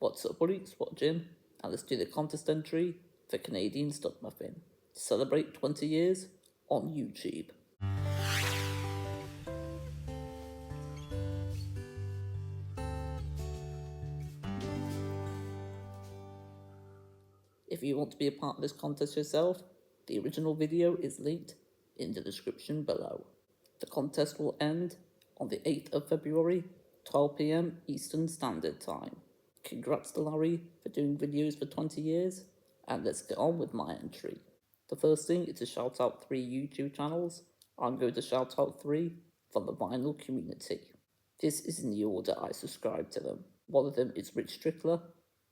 What's up, buddies? Watching, and let's do the contest entry for Canadian Studmuffin to celebrate 20 years on YouTube. If you want to be a part of this contest yourself, the original video is linked in the description below. The contest will end on the 8th of February, 12 PM Eastern Standard Time. Congrats to Larry for doing videos for 20 years, and let's get on with my entry. The first thing is to shout out 3 YouTube channels. I'm going to shout out 3 from the vinyl community. This is in the order I subscribe to them. One of them is Rich Strickler,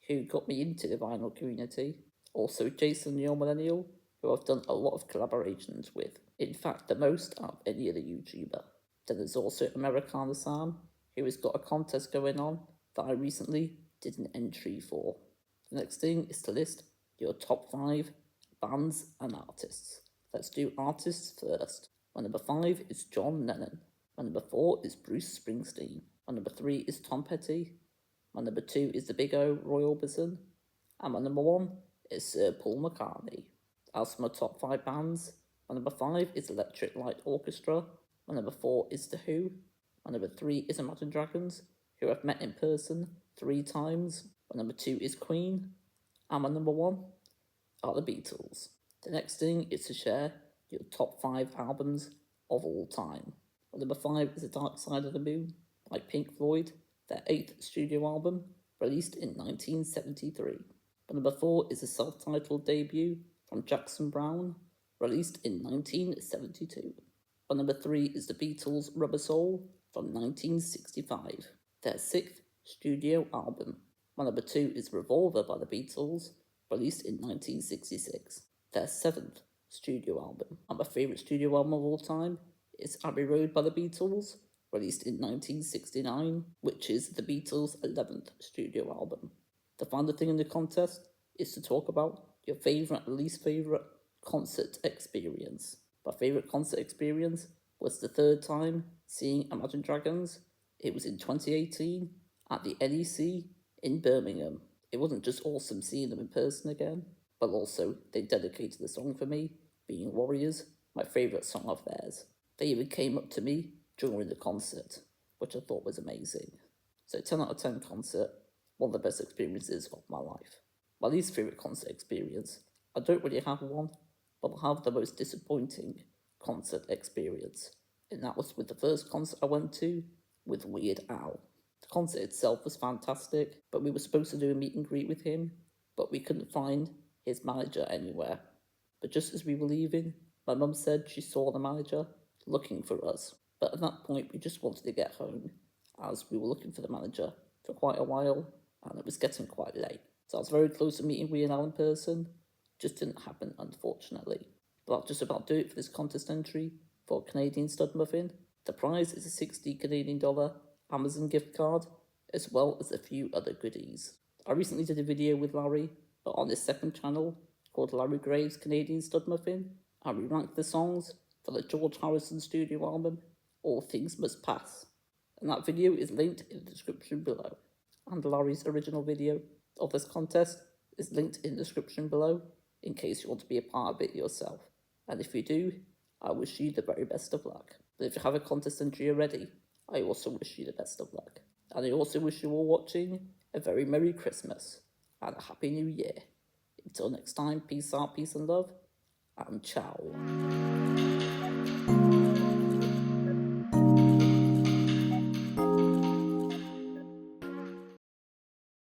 who got me into the vinyl community. Also Jason Your Millennial, who I've done a lot of collaborations with. In fact, the most out of any other YouTuber. Then there's also Americana Sam, who has got a contest going on that I recently did an entry for. The next thing is to list your top 5 bands and artists. Let's do artists first. My number 5 is John Lennon. My number 4 is Bruce Springsteen. My number 3 is Tom Petty. My number 2 is the Big O, Roy Orbison. And my number 1 is Sir Paul McCartney. As for my top 5 bands, my number 5 is Electric Light Orchestra. My number 4 is The Who. My number 3 is Imagine Dragons, who I've met in person 3 times. My number 2 is Queen. And my number 1 are the Beatles. The next thing is to share your top 5 albums of all time. My number 5 is The Dark Side of the Moon by Pink Floyd, their 8th studio album, released in 1973. My number 4 is a self-titled debut from Jackson Browne, released in 1972. My number 3 is the Beatles' Rubber Soul from 1965, their 6th studio album. My number 2 is Revolver by the Beatles, released in 1966, their 7th studio album. And my favourite studio album of all time is Abbey Road by the Beatles, released in 1969, which is the Beatles' 11th studio album. The final thing in the contest is to talk about your favourite and least favourite concert experience. My favourite concert experience was the 3rd time seeing Imagine Dragons. It was in 2018 at the NEC in Birmingham. It wasn't just awesome seeing them in person again, but also they dedicated the song for me, being Warriors, my favourite song of theirs. They even came up to me during the concert, which I thought was amazing. So 10 out of 10 concert, one of the best experiences of my life. My least favourite concert experience, I don't really have one, but I have the most disappointing concert experience, and that was with the first concert I went to with Weird Al. The concert itself was fantastic, but we were supposed to do a meet and greet with him, but we couldn't find his manager anywhere. But just as we were leaving, my mum said she saw the manager looking for us. But at that point, we just wanted to get home, as we were looking for the manager for quite a while, and it was getting quite late. So I was very close to meeting Weird Al in person, just didn't happen, unfortunately. But that'll just about do it for this contest entry for Canadian Studmuffin. The prize is a $60 Canadian Amazon gift card, as well as a few other goodies. I recently did a video with Larry, but on his second channel, called Larry Graves Canadian Studmuffin, and we ranked the songs for the George Harrison studio album, All Things Must Pass. And that video is linked in the description below. And Larry's original video of this contest is linked in the description below, in case you want to be a part of it yourself. And if you do, I wish you the very best of luck. But if you have a contest entry already, I also wish you the best of luck. And I also wish you all watching a very Merry Christmas and a Happy New Year. Until next time, peace out, peace and love, and ciao.